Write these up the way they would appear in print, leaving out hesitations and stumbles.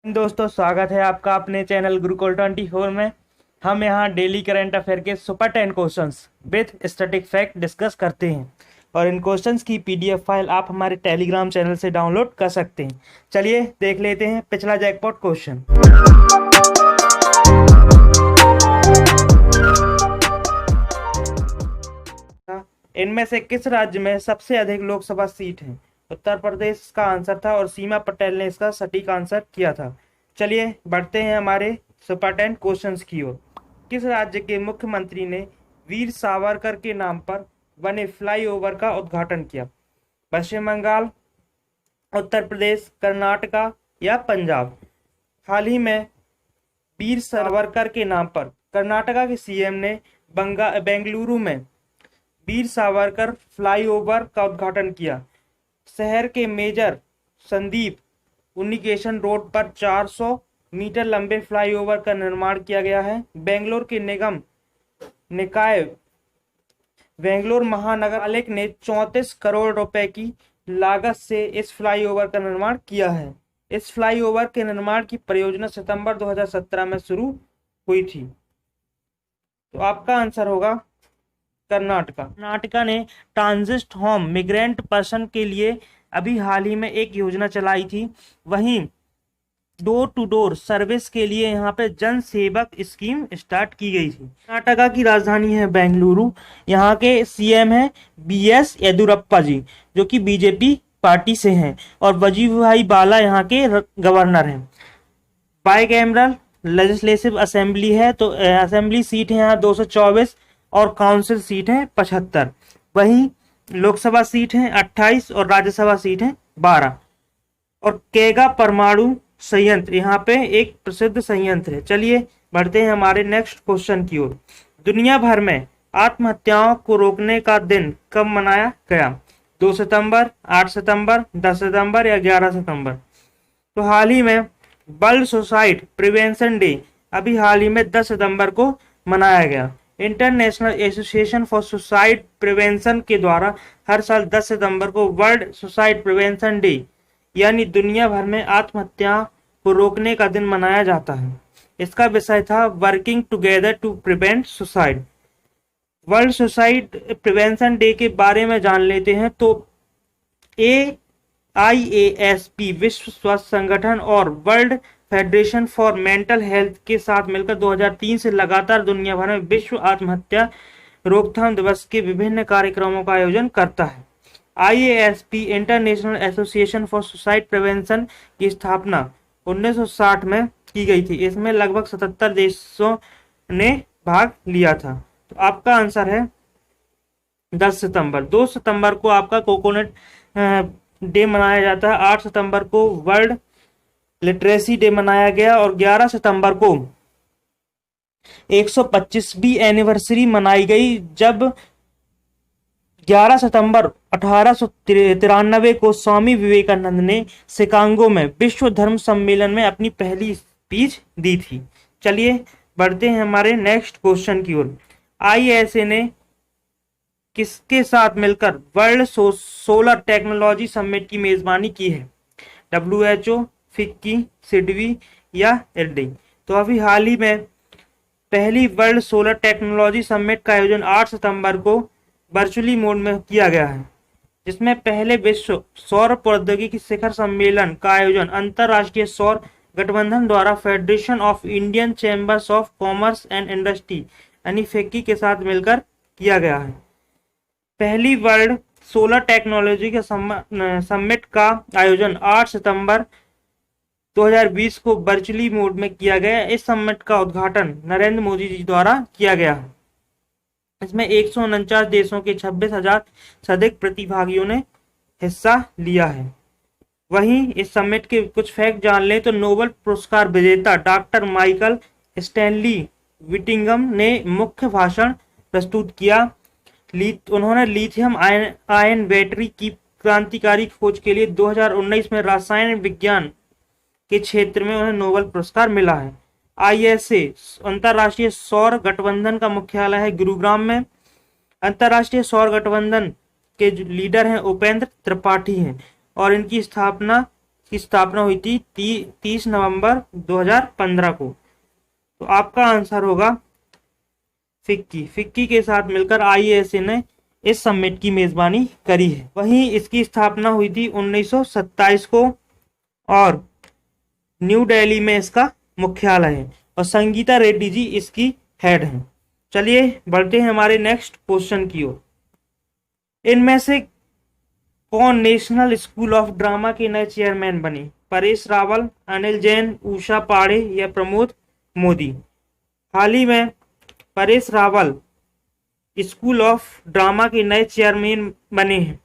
दोस्तों, स्वागत है आपका अपने चैनल गुरुकुल 24 में। हम यहाँ डेली करंट अफेयर के super 10 questions with static fact discuss करते हैं और इन क्वेश्चंस की पीडीएफ फाइल आप हमारे टेलीग्राम चैनल से डाउनलोड कर सकते हैं। चलिए देख लेते हैं पिछला जैकपॉट क्वेश्चन। इनमें से किस राज्य में सबसे अधिक लोकसभा सीट है? उत्तर प्रदेश का आंसर था और सीमा पटेल ने इसका सटीक आंसर किया था। चलिए बढ़ते हैं हमारे सुपर 10 क्वेश्चंस की ओर। किस राज्य के मुख्यमंत्री ने वीर सावरकर के नाम पर बने फ्लाईओवर का उद्घाटन किया? पश्चिम बंगाल, उत्तर प्रदेश, कर्नाटका या पंजाब? हाल ही में वीर सावरकर के नाम पर कर्नाटका के सीएम ने बेंगलुरु में वीर सावरकर फ्लाईओवर का उद्घाटन किया। शहर के मेजर संदीप उन्निकेशन रोड पर 400 मीटर लंबे फ्लाईओवर का निर्माण किया गया है। बेंगलोर के निगम निकाय बेंगलोर महानगर पालिका ने 34 करोड़ रुपए की लागत से इस फ्लाईओवर का निर्माण किया है। इस फ्लाईओवर के निर्माण की परियोजना सितंबर 2017 में शुरू हुई थी। तो आपका आंसर होगा कर्नाटका ने ट्रांजिट होम मिग्रेंट पर्सन के लिए अभी हाल ही में एक योजना चलाई थी। वहीं डोर टू डोर सर्विस के लिए यहाँ पे जन सेवक स्कीम स्टार्ट की गई थी। कर्नाटका की राजधानी है बेंगलुरु। यहाँ के सीएम है बीएस येदियुरप्पा जी, जो कि बीजेपी पार्टी से हैं, और वजीभाई बाला यहाँ के गवर्नर हैं। बाइकैमरल लेजिस्लेटिव असेंबली है, तो असेंबली सीट है यहाँ 224 और काउंसिल सीट है 75। वहीं लोकसभा सीट है 28 और राज्यसभा सीट है 12। और केगा परमाणु संयंत्र यहाँ पे एक प्रसिद्ध संयंत्र है। चलिए बढ़ते हैं हमारे नेक्स्ट क्वेश्चन की ओर। दुनिया भर में आत्महत्याओं को रोकने का दिन कब मनाया गया? 2 सितंबर, 8 सितंबर, 10 सितंबर या 11 सितंबर? तो हाल ही में वर्ल्ड सुसाइड प्रिवेंशन डे अभी हाल ही में 10 सितंबर को मनाया गया। International association for suicide prevention के द्वारा हर साल 10 सितंबर को वर्ल्ड सुसाइड प्रिवेंशन डे यानी दुनिया भर में आत्महत्या को रोकने का दिन मनाया जाता है। इसका विषय था working together to prevent suicide. World suicide prevention day के बारे में जान लेते हैं। तो AIASP विश्व स्वास्थ्य संगठन और world federation for mental health के साथ मिलकर 2003 से लगातार दुनिया भर में विश्व आत्महत्या रोकथाम दिवस के विभिन्न कार्यक्रमों का आयोजन करता है। IASP international association for suicide prevention की स्थापना 1960 में की गई थी। इसमें लगभग 77 देशों ने भाग लिया था। तो आपका आंसर है 10 सितंबर। 2 सितंबर को आपका कोकोनट डे मनाया जाता है। 8 सितंबर को वर्ल्ड लिटरेसी डे मनाया गया और 11 सितंबर को 125वीं एनिवर्सरी मनाई गई, जब 11 सितंबर 1893 को स्वामी विवेकानंद ने शिकागो में विश्व धर्म सम्मेलन में अपनी पहली स्पीच दी थी। चलिए बढ़ते हैं हमारे नेक्स्ट क्वेश्चन की ओर। ISA ने किसके साथ मिलकर वर्ल्ड सोलर टेक्नोलॉजी समिट की मेजबानी की है? WHO, फिक्की, सिडवी या इरडिंग? तो अभी हाल ही में पहली वर्ल्ड सोलर टेक्नोलॉजी समिट का आयोजन 8 सितंबर को वर्चुअली मोड में किया गया है, जिसमें पहले विश्व सौर प्रौद्योगिकी शिखर सम्मेलन का आयोजन अंतरराष्ट्रीय सौर गठबंधन द्वारा federation of Indian chambers of commerce and industry यानी फिक्की के साथ मिलकर किया गया है। पहली वर्ल्ड सोलर टेक्नोलॉजी के समिट का आयोजन 8 सितंबर 2020 को वर्चुअली मोड में किया गया। इस समिट का उद्घाटन नरेंद्र मोदी जी द्वारा किया गया है। इसमें 149 देशों के 26,000 से अधिक प्रतिभागियों ने हिस्सा लिया है। वहीं इस समिट के कुछ फैक्ट जान लें तो नोबेल पुरस्कार विजेता डॉक्टर माइकल स्टैनली विटिंगम ने मुख्य भाषण प्रस्तुत किया। उन्होंने लिथियम आयन बैटरी की क्रांतिकारी खोज के लिए 2019 में रसायन विज्ञान के क्षेत्र में उन्हें नोबेल पुरस्कार मिला है। ISA अंतरराष्ट्रीय सौर गठबंधन का मुख्यालय है गुरुग्राम में। अंतरराष्ट्रीय सौर गठबंधन के लीडर हैं उपेंद्र त्रिपाठी हैं और इनकी स्थापना की स्थापना हुई थी 30 नवंबर 2015 को। तो आपका आंसर होगा फिक्की। फिक्की के साथ मिलकर आईएसए ने इस समिट की मेजबानी करी है। वहीं इसकी स्थापना हुई थी 1927 को और न्यू दिल्ली में इसका मुख्यालय है और संगीता रेड्डी जी इसकी हेड हैं। चलिए बढ़ते हैं हमारे नेक्स्ट क्वेश्चन की ओर। इनमें से कौन नेशनल स्कूल ऑफ ड्रामा के नए चेयरमैन बने? परेश रावल, अनिल जैन, उषा पाढ़े या प्रमोद मोदी? हाल ही में Paresh Rawal school of drama के नए चेयरमैन बने हैं।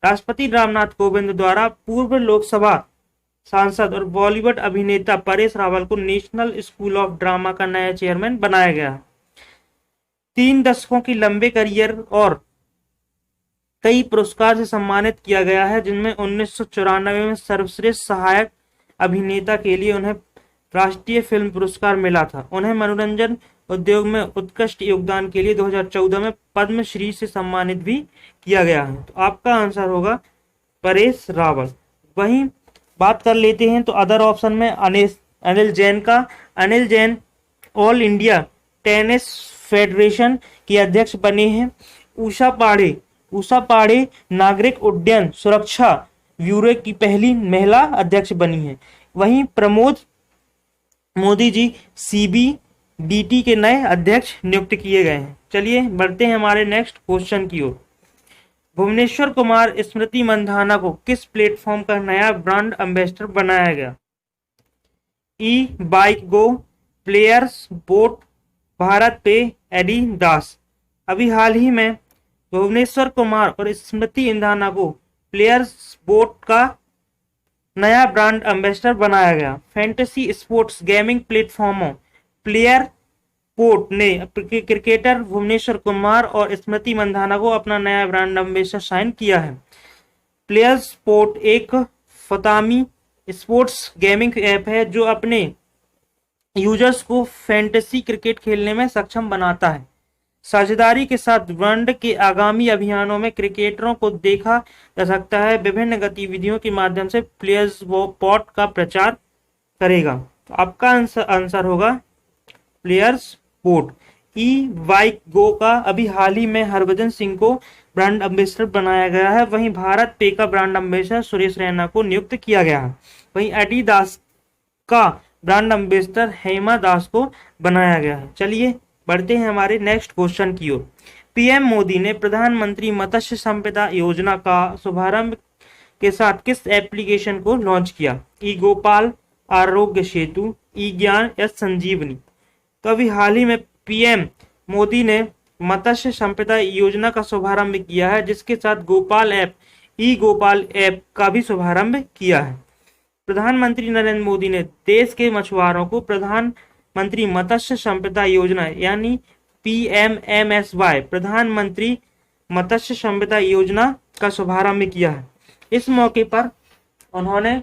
राष्ट्रपति रामनाथ कोविंद द्वारा पूर्व लोकसभा सांसद और बॉलीवुड अभिनेता परेश रावल को नेशनल स्कूल ऑफ ड्रामा का नया चेयरमैन बनाया गया। 3 दशकों की लंबे करियर और कई पुरस्कार से सम्मानित किया गया है, जिनमें 1994 में सर्वश्रेष्ठ सहायक अभिनेता के लिए उन्हें राष्ट्रीय फिल्म पुरस्कार मिला था। उन्हें मनोरंजन उद्योग में उत्कृष्ट योगदान के लिए 2014 में पद्मश्री से सम्मानित भी किया गया है। तो आपका आंसर होगा परेश रावल। वहीं बात कर लेते हैं तो अदर ऑप्शन में अनिल जैन का। Anil Jain all India tennis federation के अध्यक्ष बने हैं। उषा पाढ़े नागरिक उड्डयन सुरक्षा ब्यूरो की पहली महिला अध्यक्ष बनी है। वहीं प्रमोद मोदी जी सीबीडीटी के नए अध्यक्ष नियुक्त किए गए हैं। चलिए बढ़ते हैं हमारे नेक्स्ट क्वेश्चन की ओर। भुवनेश्वर कुमार स्मृति मंधाना को किस प्लेटफॉर्म का नया ब्रांड एम्बेसडर बनाया गया? EBikeGo, PlayerzPot, BharatPe, Adidas? अभी हाल ही में भुवनेश्वर कुमार और स्मृति मंधाना को प्लेयर्स बोट का नया ब्रांड एम्बेसडर बनाया गया। फैंटेसी स्पोर्ट्स गेमिंग प्लेटफॉर्मों प्लेयर पोर्ट ने क्रिकेटर भुवनेश्वर कुमार और स्मृति मंधाना को अपना नया ब्रांड एम्बेसडर साइन किया है। प्लेयर्स पोर्ट एक फतामी स्पोर्ट्स गेमिंग ऐप है जो अपने यूजर्स को फैंटेसी क्रिकेट खेलने में सक्षम बनाता है। साझेदारी के साथ ब्रांड के आगामी अभियानों में क्रिकेटरों को देखा जा सकता है। विभिन्न गतिविधियों के माध्यम से प्लेयर्स पोर्ट का प्रचार करेगा। तो आपका आंसर होगा प्लेयर्स पोर्ट। ई बाइक गो का अभी हाल ही में हरभजन सिंह को ब्रांड एम्बेसडर बनाया गया है। वहीं भारत पे का ब्रांड एम्बेसडर सुरेश रैना को नियुक्त किया गया है। वहीं एडिडास का ब्रांड एम्बेसडर हेमा दास को बनाया गया है। चलिए बढ़ते हैं हमारे नेक्स्ट क्वेश्चन की ओर। पीएम मोदी ने प्रधानमंत्री मत्स्य संपदा योजना का शुभारंभ के साथ किस एप्लीकेशन को लॉन्च किया? ई गोपाल, आरोग्य सेतु, ई ज्ञान या संजीवनी? तो अभी हाल ही में पीएम मोदी ने मत्स्य संपदा योजना का शुभारंभ किया है, जिसके साथ गोपाल ऐप, ई गोपाल ऐप का भी शुभारंभ किया है। प्रधानमंत्री नरेंद्र मोदी ने देश के मछुआरों को प्रधानमंत्री मत्स्य संपदा योजना यानी PMMSY प्रधानमंत्री मत्स्य संपदा योजना का शुभारंभ किया है। इस मौके पर उन्होंने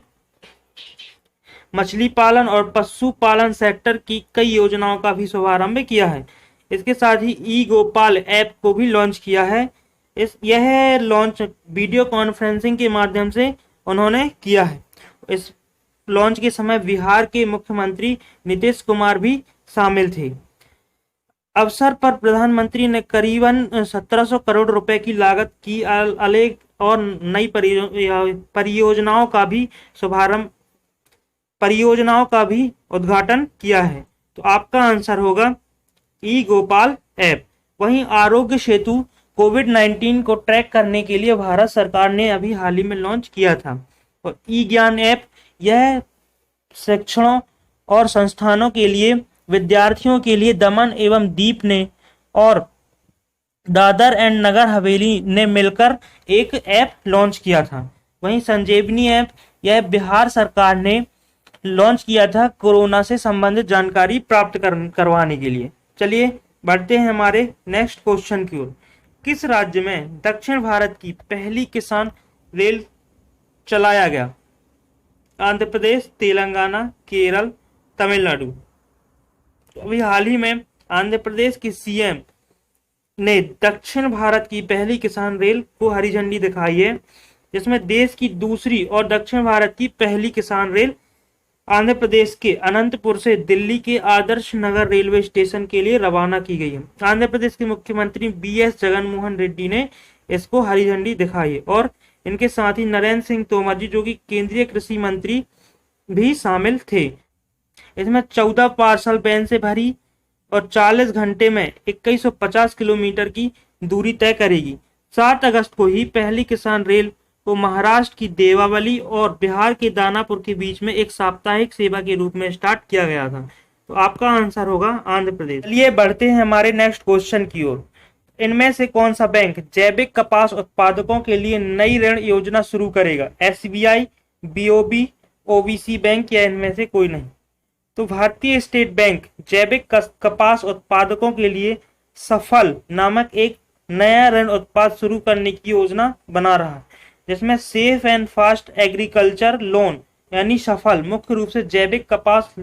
मछली पालन और पशुपालन सेक्टर की कई योजनाओं का भी शुभारंभ किया है। इसके साथ ही ई गोपाल ऐप को भी लॉन्च किया है। यह लॉन्च वीडियो कॉन्फ्रेंसिंग के माध्यम से उन्होंने किया है। इस लॉन्च के समय बिहार के मुख्यमंत्री नीतीश कुमार भी शामिल थे। अवसर पर प्रधानमंत्री ने करीबन 1700 करोड़ रुपए की लागत की अनेक और नई परियोजनाओं का भी उद्घाटन किया है। तो आपका आंसर होगा ई गोपाल ऐप। वहीं आरोग्य सेतु कोविड-19 को ट्रैक करने के लिए भारत सरकार ने अभी हाल ही में लॉन्च किया था। और ई ज्ञान ऐप यह शिक्षणों और संस्थानों के लिए विद्यार्थियों के लिए दमन एवं दीप ने और दादर एंड नगर हवेली ने मिलकर एक ऐप लॉन्च किया था। वहीं संजीवनी ऐप यह बिहार सरकार ने लॉन्च किया था कोरोना से संबंधित जानकारी प्राप्त करवाने के लिए। चलिए बढ़ते हैं हमारे नेक्स्ट क्वेश्चन की ओर। किस राज्य में दक्षिण भारत की पहली किसान रेल चलाया गया? आंध्र प्रदेश, तेलंगाना, केरल, तमिलनाडु? अभी हाल ही में आंध्र प्रदेश के सीएम ने दक्षिण भारत की पहली किसान रेल को हरी झंडी दिखाई है। जिसमें देश की दूसरी और दक्षिण भारत की पहली किसान रेल आंध्र प्रदेश के अनंतपुर से दिल्ली के आदर्श नगर रेलवे स्टेशन के लिए रवाना की गई है। आंध्र प्रदेश के मुख्यमंत्री बीएस जगनमोहन रेड्डी ने इसको हरी झंडी दिखाई और इनके साथ ही नरेंद्र सिंह तोमर जी, जो कि केंद्रीय कृषि मंत्री, भी शामिल थे। इसमें 14 पार्सल वैन से भरी और 40 घंटे में 2150 किलोमीटर की दूरी तय करेगी। 7 अगस्त को ही पहली किसान रेल को महाराष्ट्र की देवावली और बिहार के दानापुर के बीच में एक साप्ताहिक सेवा के रूप में स्टार्ट किया गया था। तो आपका आंसर होगा आंध्र प्रदेश। चलिए बढ़ते हैं हमारे नेक्स्ट क्वेश्चन की ओर। इनमें से कौन सा बैंक जैविक कपास उत्पादकों के लिए नई ऋण योजना शुरू करेगा? एसबीआई, बीओबी, ओबीसी बैंक या इनमें से कोई नहीं? तो भारतीय स्टेट बैंक जैविक कपास उत्पादकों के लिए सफल नामक एक नया ऋण उत्पाद शुरू करने की योजना बना रहा है, जिसमें safe and fast agriculture loan यानी सफल मुख्य रूप से जैविक कपास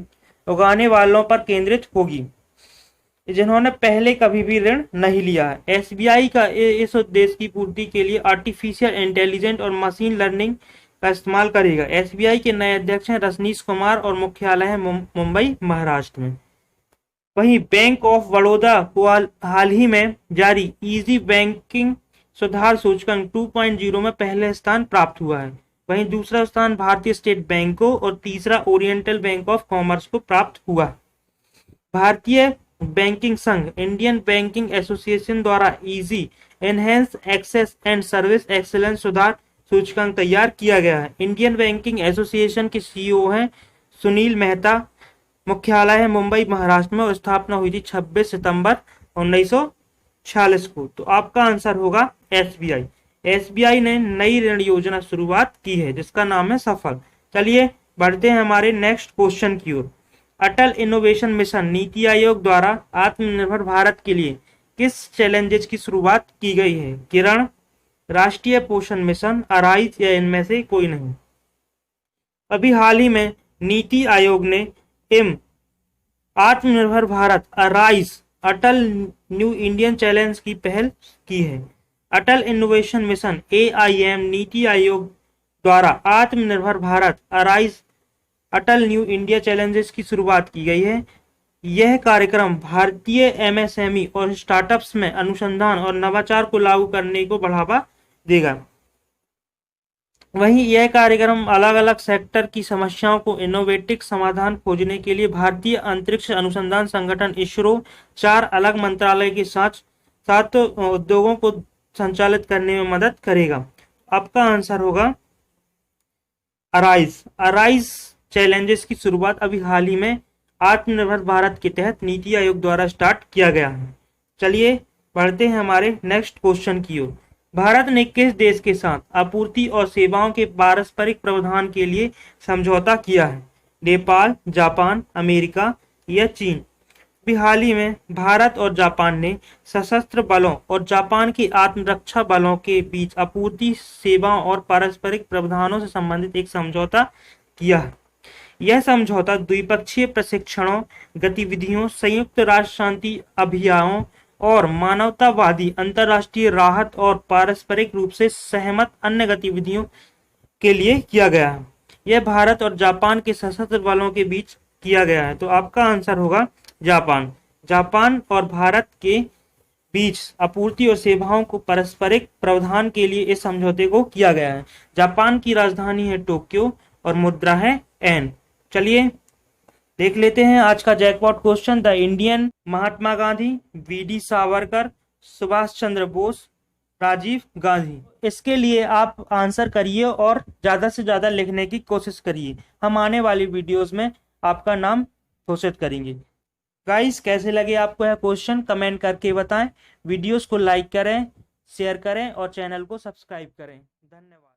उगाने वालों पर केंद्रित होगी, जिन्होंने पहले कभी भी ऋण नहीं लिया है। एसबीआई का इस उद्देश्य की पूर्ति के लिए आर्टिफिशियल इंटेलिजेंस और मशीन लर्निंग का इस्तेमाल करेगा। एसबीआई के नए अध्यक्ष हैं रजनीश कुमार और मुख्यालय है मुंबई, महाराष्ट्र में। वहीं बैंक ऑफ बड़ौदा को हाल ही में जारी इजी बैंकिंग सुधार सूचकांक 2.0 में पहले स्थान प्राप्त हुआ है। वहीं दूसरा स्थान भारतीय स्टेट बैंक को और तीसरा ओरिएंटल बैंक ऑफ कॉमर्स को प्राप्त हुआ। भारतीय बैंकिंग संघ इंडियन बैंकिंग एसोसिएशन द्वारा ease enhanced access and service excellence सुधार सूचकांक तैयार किया गया है। इंडियन बैंकिंग एसोसिएशन के सीईओ हैं सुनील मेहता, मुख्यालय है मुंबई, महाराष्ट्र में और स्थापना हुई थी 26 सितंबर 1946 को। तो आपका आंसर होगा एसबीआई। एसबीआई ने नई ऋण योजना शुरुआत की है जिसका नाम है सफल। चलिए बढ़ते हैं हमारे नेक्स्ट क्वेश्चन की ओर। अटल इनोवेशन मिशन नीति आयोग द्वारा आत्मनिर्भर भारत के लिए किस चैलेंजेस की शुरुआत की गई है? किरण, राष्ट्रीय पोषण मिशन, अराइज या इनमें से कोई नहीं? अभी हाल ही में नीति आयोग ने आत्मनिर्भर भारत अराइज अटल न्यू इंडियन चैलेंज की पहल की है। अटल innovation mission AIM NITI Aayog द्वारा आत्मनिर्भर भारत अराइज अटल न्यू इंडिया चैलेंजेस की शुरुआत की गई है। यह कार्यक्रम भारतीय MSME और स्टार्टअप्स में अनुसंधान और नवाचार को लागू करने को बढ़ावा देगा। वहीं यह कार्यक्रम अलग अलग सेक्टर की समस्याओं को इनोवेटिव समाधान खोजने के लिए भारतीय अंतरिक्ष अनुसंधान संगठन इसरो 4 अलग मंत्रालय के साथ उद्योगों को संचालित करने में मदद करेगा। आपका आंसर होगा अराइज। अराइज चैलेंजेस की शुरुआत अभी हाल ही में आत्मनिर्भर भारत के तहत नीति आयोग द्वारा स्टार्ट किया गया है। चलिए बढ़ते हैं हमारे नेक्स्ट क्वेश्चन की ओर। भारत ने किस देश के साथ आपूर्ति और सेवाओं के पारस्परिक प्रावधान के लिए समझौता किया है? नेपाल, जापान, अमेरिका या चीन? भी हाल ही में भारत और जापान ने सशस्त्र बलों और जापान की आत्मरक्षा बलों के बीच आपूर्ति सेवाओं और पारस्परिक प्रावधानों से संबंधित एक समझौता किया है। यह समझौता द्विपक्षीय प्रशिक्षणों, गतिविधियों, संयुक्त राष्ट्र शांति अभियानों और मानवतावादी अंतर्राष्ट्रीय राहत और पारस्परिक रूप से सहमत अन्य गतिविधियों के लिए किया गया है। यह भारत और जापान के सशस्त्र बलों के बीच किया गया है। तो आपका आंसर होगा जापान। जापान और भारत के बीच आपूर्ति और सेवाओं को पारस्परिक प्रावधान के लिए इस समझौते को किया गया है। जापान की राजधानी है टोक्यो और मुद्रा है एन। चलिए देख लेते हैं आज का jackpot question. The Indian Mahatma Gandhi, VD Savarkar, Subhash Chandra Bose, Rajiv Gandhi. इसके लिए आप आंसर करिए और ज्यादा से ज्यादा लिखने की कोशिश करिए। हम आने वाली वीडियोस में आपका नाम घोषित करेंगे। गाइस कैसे लगे आपको यह क्वेश्चन कमेंट करके बताएं। वीडियोस को लाइक करें, शेयर करें और चैनल को सब्सक्राइब करें। धन्यवाद।